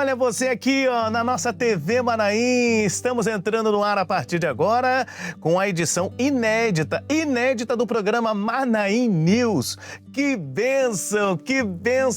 Olha você aqui, ó, na nossa TV Manaim. Estamos entrando no ar a partir de agora com a edição inédita do programa Manaim News. Que bênção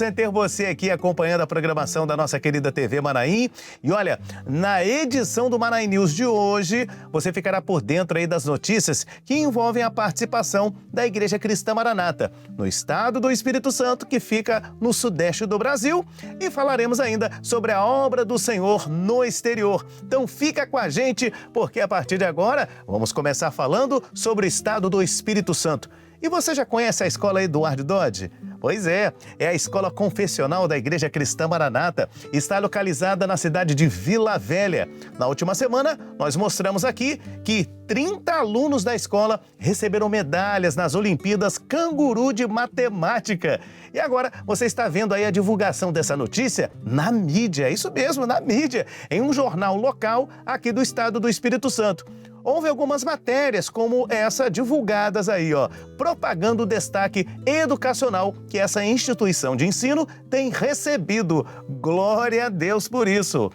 é ter você aqui acompanhando a programação da nossa querida TV Manaim. E olha, na edição do Manaim News de hoje, você ficará por dentro aí das notícias que envolvem a participação da Igreja Cristã Maranata, no estado do Espírito Santo, que fica no sudeste do Brasil, e falaremos ainda sobre a obra do Senhor no exterior. Então fica com a gente, porque a partir de agora vamos começar falando sobre o estado do Espírito Santo. E você já conhece a Escola Eduardo Dodge? Pois é a escola confessional da Igreja Cristã Maranata. Está localizada na cidade de Vila Velha. Na última semana, nós mostramos aqui que 30 alunos da escola receberam medalhas nas Olimpíadas Canguru de Matemática. E agora você está vendo aí a divulgação dessa notícia na mídia, isso mesmo, na mídia, em um jornal local aqui do estado do Espírito Santo. Houve algumas matérias como essa divulgadas aí, ó, propagando o destaque educacional que essa instituição de ensino tem recebido. Glória a Deus por isso!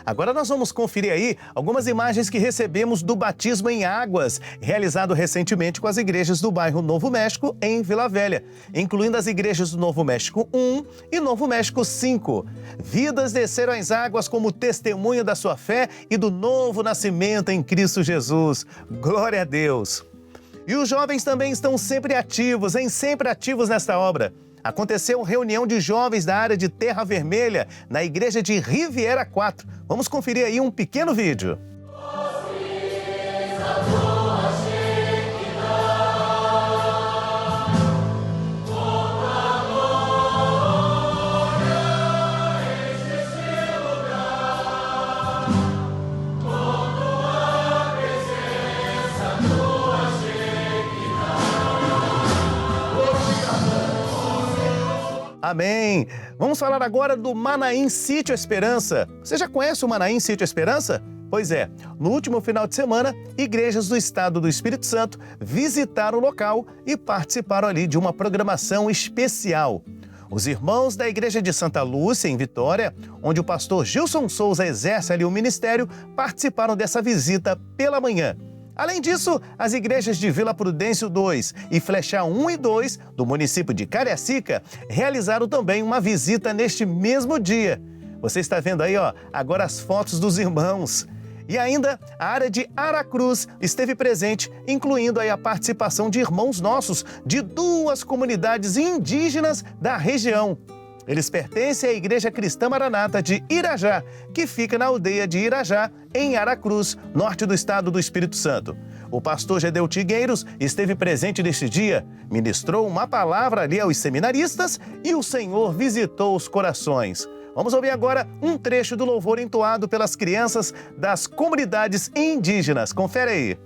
Agora nós vamos conferir aí algumas imagens que recebemos do batismo em águas, realizado recentemente com as igrejas do bairro Novo México, em Vila Velha, incluindo as igrejas do Novo México 1 e Novo México 5. Vidas desceram às águas como testemunho da sua fé e do novo nascimento em Cristo Jesus. Glória a Deus! E os jovens também estão sempre ativos nesta obra. Aconteceu reunião de jovens da área de Terra Vermelha, na igreja de Riviera 4. Vamos conferir aí um pequeno vídeo. Amém! Vamos falar agora do Manaim Sítio Esperança. Você já conhece o Manaim Sítio Esperança? Pois é, no último final de semana, igrejas do estado do Espírito Santo visitaram o local e participaram ali de uma programação especial. Os irmãos da igreja de Santa Lúcia, em Vitória, onde o pastor Gilson Souza exerce ali o ministério, participaram dessa visita pela manhã. Além disso, as igrejas de Vila Prudêncio 2 e Flecha 1 e 2, do município de Cariacica, realizaram também uma visita neste mesmo dia. Você está vendo aí, ó, agora as fotos dos irmãos. E ainda, a área de Aracruz esteve presente, incluindo aí a participação de irmãos nossos de 2 comunidades indígenas da região. Eles pertencem à Igreja Cristã Maranata de Irajá, que fica na aldeia de Irajá, em Aracruz, norte do estado do Espírito Santo. O pastor Gedeu Tigueiros esteve presente neste dia, ministrou uma palavra ali aos seminaristas e o Senhor visitou os corações. Vamos ouvir agora um trecho do louvor entoado pelas crianças das comunidades indígenas. Confere aí.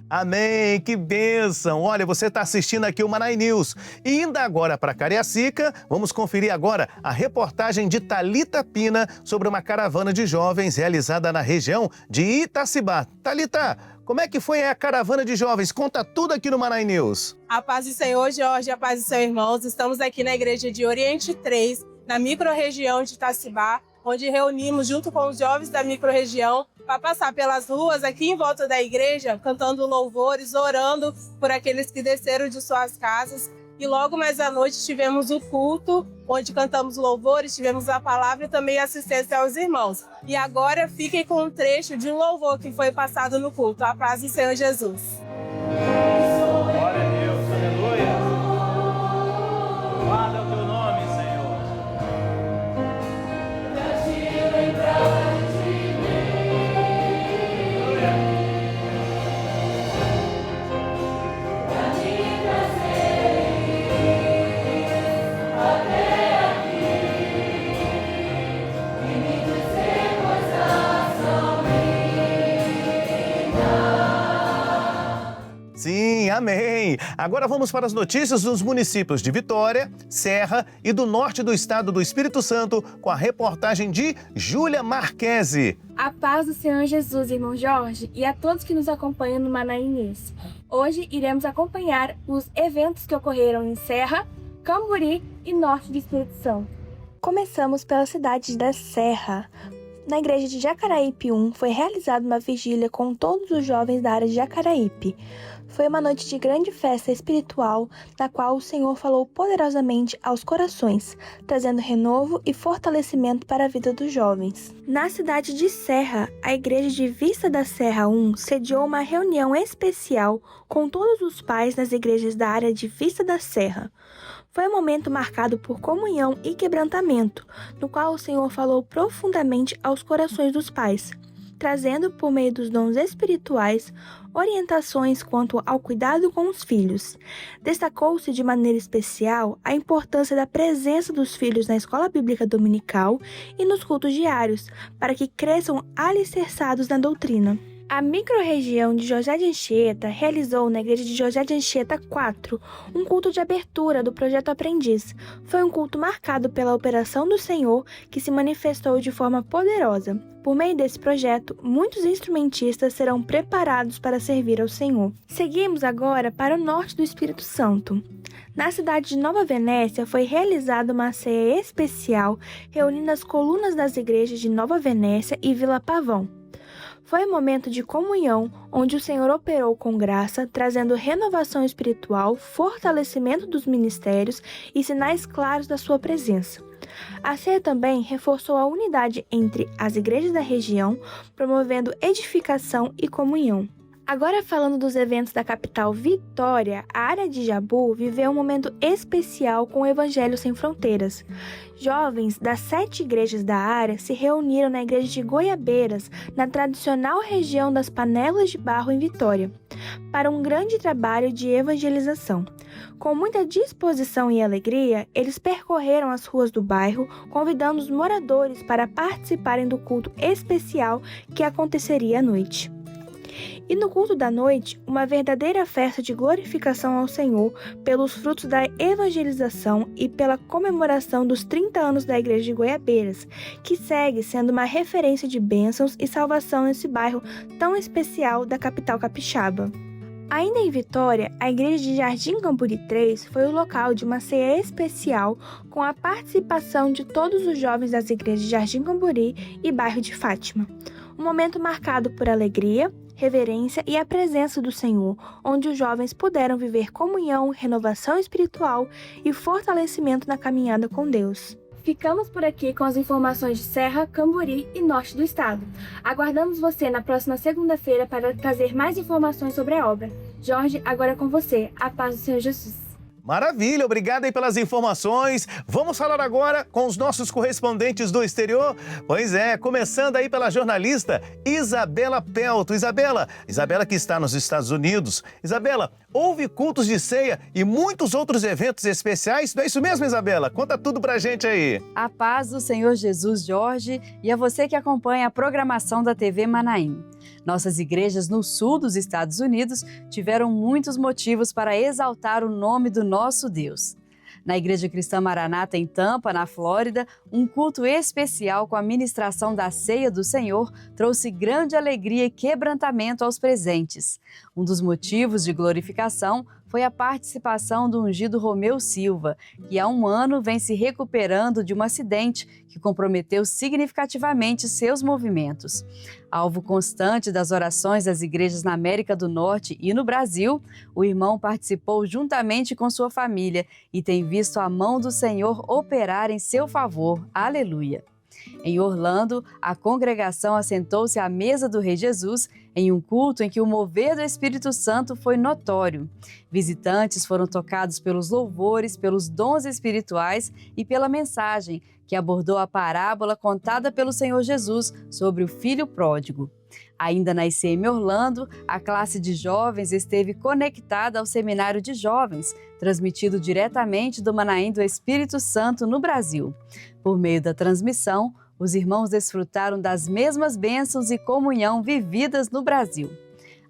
Amém, que bênção! Olha, você está assistindo aqui o Manaim News. E indo agora para Cariacica, vamos conferir agora a reportagem de Thalita Pina sobre uma caravana de jovens realizada na região de Itacibá. Thalita, como é que foi a caravana de jovens? Conta tudo aqui no Manaim News. A paz do Senhor, Jorge, a paz do Senhor, irmãos. Estamos aqui na igreja de Oriente 3, na microrregião de Itacibá, onde reunimos junto com os jovens da microrregião para passar pelas ruas aqui em volta da igreja, cantando louvores, orando por aqueles que desceram de suas casas. E logo mais à noite tivemos o culto, onde cantamos louvores, tivemos a palavra e também assistência aos irmãos. E agora fiquem com um trecho de um louvor que foi passado no culto. A paz do Senhor Jesus. Glória a Deus, aleluia. Guarda o teu nome, Senhor. Pra te lembrar de mim. Aleluia. Pra me trazer até aqui. Amém! Agora vamos para as notícias dos municípios de Vitória, Serra e do norte do estado do Espírito Santo, com a reportagem de Júlia Marquese. A paz do Senhor Jesus, irmão Jorge, e a todos que nos acompanham no Manaim News. Hoje iremos acompanhar os eventos que ocorreram em Serra, Camburi e norte do Espírito Santo. Começamos pela cidade da Serra. Na igreja de Jacaraípe 1 foi realizada uma vigília com todos os jovens da área de Jacaraípe. Foi uma noite de grande festa espiritual, na qual o Senhor falou poderosamente aos corações, trazendo renovo e fortalecimento para a vida dos jovens. Na cidade de Serra, a igreja de Vista da Serra 1 sediou uma reunião especial com todos os pais das igrejas da área de Vista da Serra. Foi um momento marcado por comunhão e quebrantamento, no qual o Senhor falou profundamente aos corações dos pais, trazendo, por meio dos dons espirituais, orientações quanto ao cuidado com os filhos. Destacou-se de maneira especial a importância da presença dos filhos na escola bíblica dominical e nos cultos diários, para que cresçam alicerçados na doutrina. A microrregião de José de Anchieta realizou na igreja de José de Anchieta 4 um culto de abertura do Projeto Aprendiz. Foi um culto marcado pela operação do Senhor que se manifestou de forma poderosa. Por meio desse projeto, muitos instrumentistas serão preparados para servir ao Senhor. Seguimos agora para o norte do Espírito Santo. Na cidade de Nova Venécia foi realizada uma ceia especial reunindo as colunas das igrejas de Nova Venécia e Vila Pavão. Foi um momento de comunhão, onde o Senhor operou com graça, trazendo renovação espiritual, fortalecimento dos ministérios e sinais claros da sua presença. A ceia também reforçou a unidade entre as igrejas da região, promovendo edificação e comunhão. Agora falando dos eventos da capital Vitória, a área de Jabu viveu um momento especial com o Evangelho Sem Fronteiras. Jovens das 7 igrejas da área se reuniram na igreja de Goiabeiras, na tradicional região das Panelas de Barro em Vitória, para um grande trabalho de evangelização. Com muita disposição e alegria, eles percorreram as ruas do bairro, convidando os moradores para participarem do culto especial que aconteceria à noite. E no culto da noite, uma verdadeira festa de glorificação ao Senhor pelos frutos da evangelização e pela comemoração dos 30 anos da Igreja de Goiabeiras, que segue sendo uma referência de bênçãos e salvação nesse bairro tão especial da capital capixaba. Ainda em Vitória, a igreja de Jardim Camburi 3 foi o local de uma ceia especial com a participação de todos os jovens das igrejas de Jardim Camburi e bairro de Fátima. Um momento marcado por alegria, reverência e a presença do Senhor, onde os jovens puderam viver comunhão, renovação espiritual e fortalecimento na caminhada com Deus. Ficamos por aqui com as informações de Serra, Camburi e norte do estado. Aguardamos você na próxima segunda-feira para trazer mais informações sobre a obra. Jorge, agora é com você. A paz do Senhor Jesus. Maravilha, obrigado aí pelas informações. Vamos falar agora com os nossos correspondentes do exterior? Pois é, começando aí pela jornalista Isabela Pelto. Isabela que está nos Estados Unidos. Isabela, houve cultos de ceia e muitos outros eventos especiais, não é isso mesmo, Isabela? Conta tudo pra gente aí. A paz do Senhor Jesus, Jorge, e a você que acompanha a programação da TV Manaim. Nossas igrejas no sul dos Estados Unidos tiveram muitos motivos para exaltar o nome do nosso Deus. Na Igreja Cristã Maranata, em Tampa, na Flórida, um culto especial com a ministração da Ceia do Senhor trouxe grande alegria e quebrantamento aos presentes. Um dos motivos de glorificação foi a participação do ungido Romeu Silva, que há um ano vem se recuperando de um acidente que comprometeu significativamente seus movimentos. Alvo constante das orações das igrejas na América do Norte e no Brasil, o irmão participou juntamente com sua família e tem visto a mão do Senhor operar em seu favor. Aleluia! Em Orlando, a congregação assentou-se à mesa do Rei Jesus em um culto em que o mover do Espírito Santo foi notório. Visitantes foram tocados pelos louvores, pelos dons espirituais e pela mensagem que abordou a parábola contada pelo Senhor Jesus sobre o filho pródigo. Ainda na ICM Orlando, a classe de jovens esteve conectada ao seminário de jovens, transmitido diretamente do Manaim do Espírito Santo no Brasil. Por meio da transmissão, os irmãos desfrutaram das mesmas bênçãos e comunhão vividas no Brasil.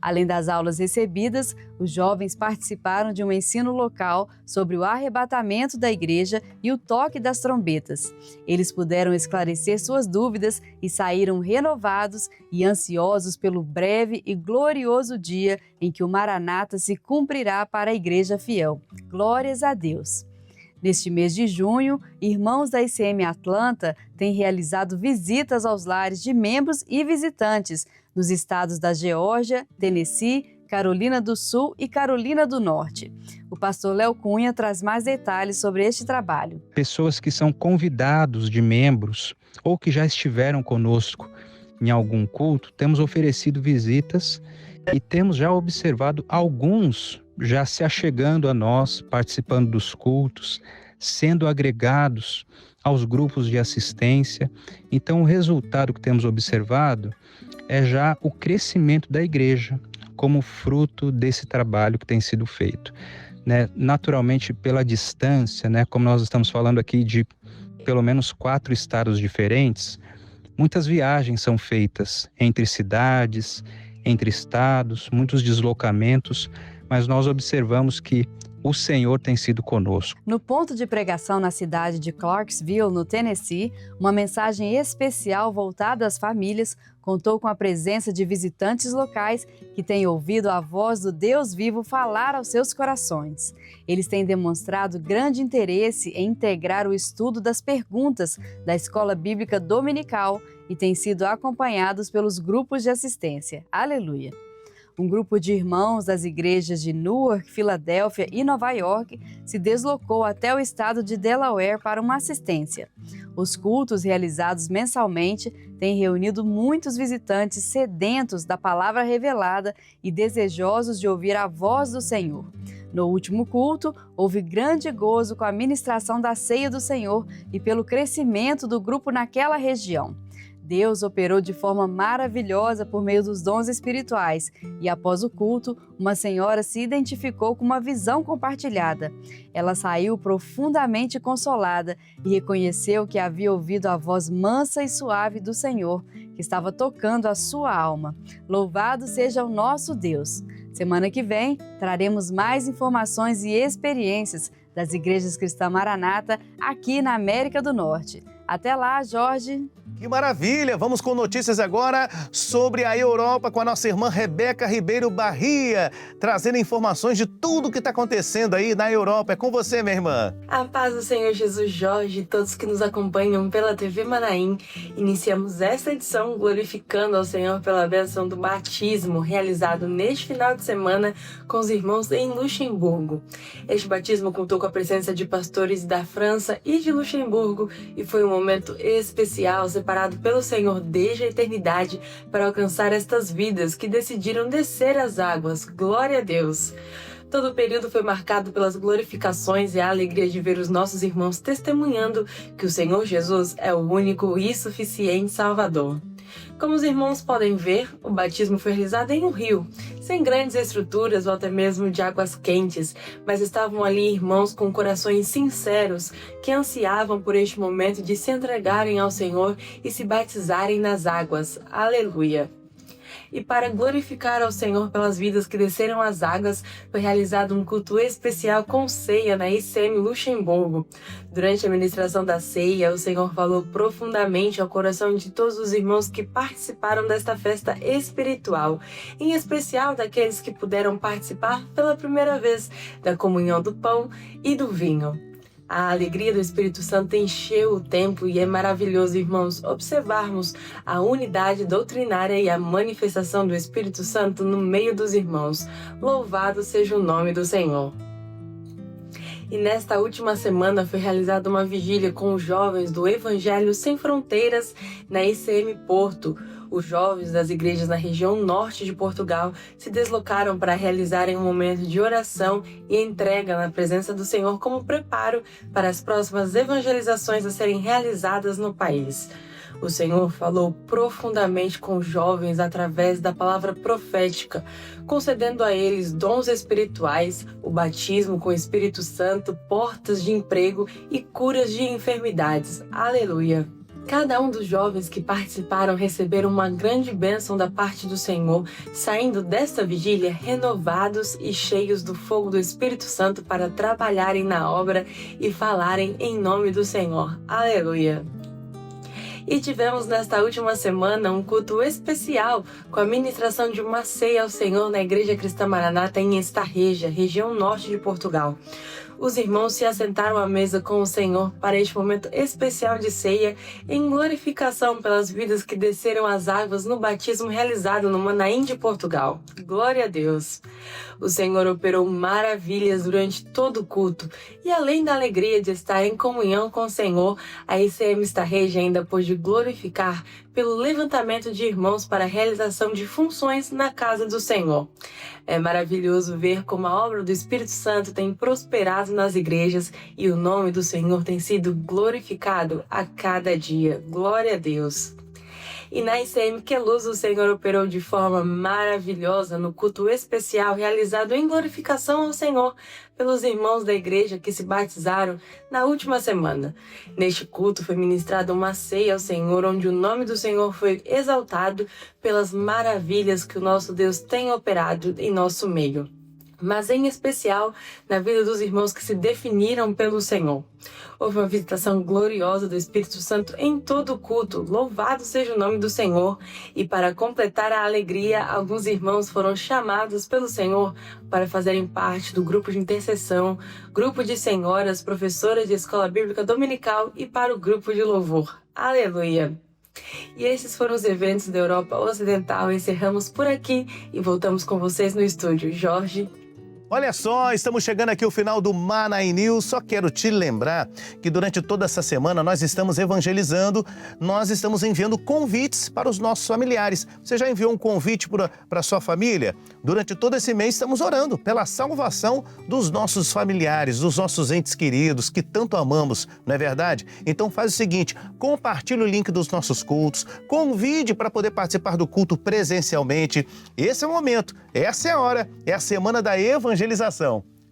Além das aulas recebidas, os jovens participaram de um ensino local sobre o arrebatamento da igreja e o toque das trombetas. Eles puderam esclarecer suas dúvidas e saíram renovados e ansiosos pelo breve e glorioso dia em que o Maranata se cumprirá para a igreja fiel. Glórias a Deus! Neste mês de junho, irmãos da ICM Atlanta têm realizado visitas aos lares de membros e visitantes nos estados da Geórgia, Tennessee, Carolina do Sul e Carolina do Norte. O pastor Léo Cunha traz mais detalhes sobre este trabalho. Pessoas que são convidados de membros ou que já estiveram conosco em algum culto, temos oferecido visitas e temos já observado alguns já se achegando a nós, participando dos cultos, sendo agregados aos grupos de assistência. Então, o resultado que temos observado é já o crescimento da igreja como fruto desse trabalho que tem sido feito. Naturalmente, pela distância, como nós estamos falando aqui de pelo menos 4 estados diferentes, muitas viagens são feitas entre cidades, entre estados, muitos deslocamentos, mas nós observamos que o Senhor tem sido conosco. No ponto de pregação na cidade de Clarksville, no Tennessee, uma mensagem especial voltada às famílias contou com a presença de visitantes locais que têm ouvido a voz do Deus vivo falar aos seus corações. Eles têm demonstrado grande interesse em integrar o estudo das perguntas da Escola Bíblica Dominical e têm sido acompanhados pelos grupos de assistência. Aleluia! Um grupo de irmãos das igrejas de Newark, Filadélfia e Nova York se deslocou até o estado de Delaware para uma assistência. Os cultos realizados mensalmente têm reunido muitos visitantes sedentos da palavra revelada e desejosos de ouvir a voz do Senhor. No último culto, houve grande gozo com a ministração da ceia do Senhor e pelo crescimento do grupo naquela região. Deus operou de forma maravilhosa por meio dos dons espirituais e, após o culto, uma senhora se identificou com uma visão compartilhada. Ela saiu profundamente consolada e reconheceu que havia ouvido a voz mansa e suave do Senhor, que estava tocando a sua alma. Louvado seja o nosso Deus! Semana que vem, traremos mais informações e experiências das igrejas cristãs Maranata aqui na América do Norte. Até lá, Jorge! Que maravilha! Vamos com notícias agora sobre a Europa com a nossa irmã Rebeca Ribeiro Barria, trazendo informações de tudo que está acontecendo aí na Europa. É com você, minha irmã. A paz do Senhor Jesus Jorge e todos que nos acompanham pela TV Manaim. Iniciamos esta edição glorificando ao Senhor pela bênção do batismo realizado neste final de semana com os irmãos em Luxemburgo. Este batismo contou com a presença de pastores da França e de Luxemburgo e foi um momento especial, separado pelo Senhor desde a eternidade para alcançar estas vidas que decidiram descer as águas. Glória a Deus! Todo o período foi marcado pelas glorificações e a alegria de ver os nossos irmãos testemunhando que o Senhor Jesus é o único e suficiente Salvador. Como os irmãos podem ver, o batismo foi realizado em um rio, sem grandes estruturas ou até mesmo de águas quentes, mas estavam ali irmãos com corações sinceros que ansiavam por este momento de se entregarem ao Senhor e se batizarem nas águas. Aleluia! E para glorificar ao Senhor pelas vidas que desceram as águas, foi realizado um culto especial com ceia na ICM Luxemburgo. Durante a ministração da ceia, o Senhor falou profundamente ao coração de todos os irmãos que participaram desta festa espiritual, em especial daqueles que puderam participar pela primeira vez da comunhão do pão e do vinho. A alegria do Espírito Santo encheu o templo e é maravilhoso, irmãos, observarmos a unidade doutrinária e a manifestação do Espírito Santo no meio dos irmãos. Louvado seja o nome do Senhor! E nesta última semana foi realizada uma vigília com os jovens do Evangelho Sem Fronteiras na ICM Porto. Os jovens das igrejas na região norte de Portugal se deslocaram para realizarem um momento de oração e entrega na presença do Senhor como preparo para as próximas evangelizações a serem realizadas no país. O Senhor falou profundamente com os jovens através da palavra profética, concedendo a eles dons espirituais, o batismo com o Espírito Santo, portas de emprego e curas de enfermidades. Aleluia! Cada um dos jovens que participaram receberam uma grande bênção da parte do Senhor, saindo desta vigília renovados e cheios do fogo do Espírito Santo para trabalharem na obra e falarem em nome do Senhor. Aleluia! E tivemos nesta última semana um culto especial com a ministração de uma ceia ao Senhor na Igreja Cristã Maranata em Estarreja, região norte de Portugal. Os irmãos se assentaram à mesa com o Senhor para este momento especial de ceia em glorificação pelas vidas que desceram as águas no batismo realizado no Manaim de Portugal. Glória a Deus! O Senhor operou maravilhas durante todo o culto e além da alegria de estar em comunhão com o Senhor, a ICM Estarreja ainda pôde glorificar pelo levantamento de irmãos para a realização de funções na casa do Senhor. É maravilhoso ver como a obra do Espírito Santo tem prosperado nas igrejas e o nome do Senhor tem sido glorificado a cada dia. Glória a Deus! E na ICM Queluz, o Senhor operou de forma maravilhosa no culto especial realizado em glorificação ao Senhor pelos irmãos da igreja que se batizaram na última semana. Neste culto foi ministrada uma ceia ao Senhor, onde o nome do Senhor foi exaltado pelas maravilhas que o nosso Deus tem operado em nosso meio, mas em especial na vida dos irmãos que se definiram pelo Senhor. Houve uma visitação gloriosa do Espírito Santo em todo o culto. Louvado seja o nome do Senhor! E para completar a alegria, alguns irmãos foram chamados pelo Senhor para fazerem parte do grupo de intercessão, grupo de senhoras, professoras de escola bíblica dominical e para o grupo de louvor. Aleluia! E esses foram os eventos da Europa Ocidental. Encerramos por aqui e voltamos com vocês no estúdio. Jorge. Olha só, estamos chegando aqui ao final do Manaim News. Só quero te lembrar que durante toda essa semana nós estamos evangelizando, nós estamos enviando convites para os nossos familiares. Você já enviou um convite para a sua família? Durante todo esse mês estamos orando pela salvação dos nossos familiares, dos nossos entes queridos, que tanto amamos, não é verdade? Então faz o seguinte, compartilhe o link dos nossos cultos, convide para poder participar do culto presencialmente. Esse é o momento, essa é a hora, é a semana da evangelização.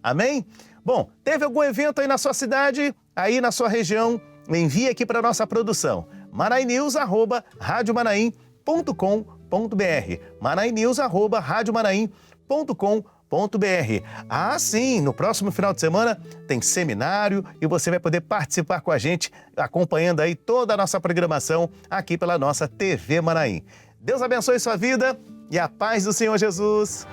Amém? Bom, teve algum evento aí na sua cidade, aí na sua região? Envie aqui para a nossa produção. manaimnews@radiomanaim.com.br manaimnews@radiomanaim.com.br. Ah, sim, no próximo final de semana tem seminário e você vai poder participar com a gente, acompanhando aí toda a nossa programação aqui pela nossa TV Manaim. Deus abençoe sua vida e a paz do Senhor Jesus.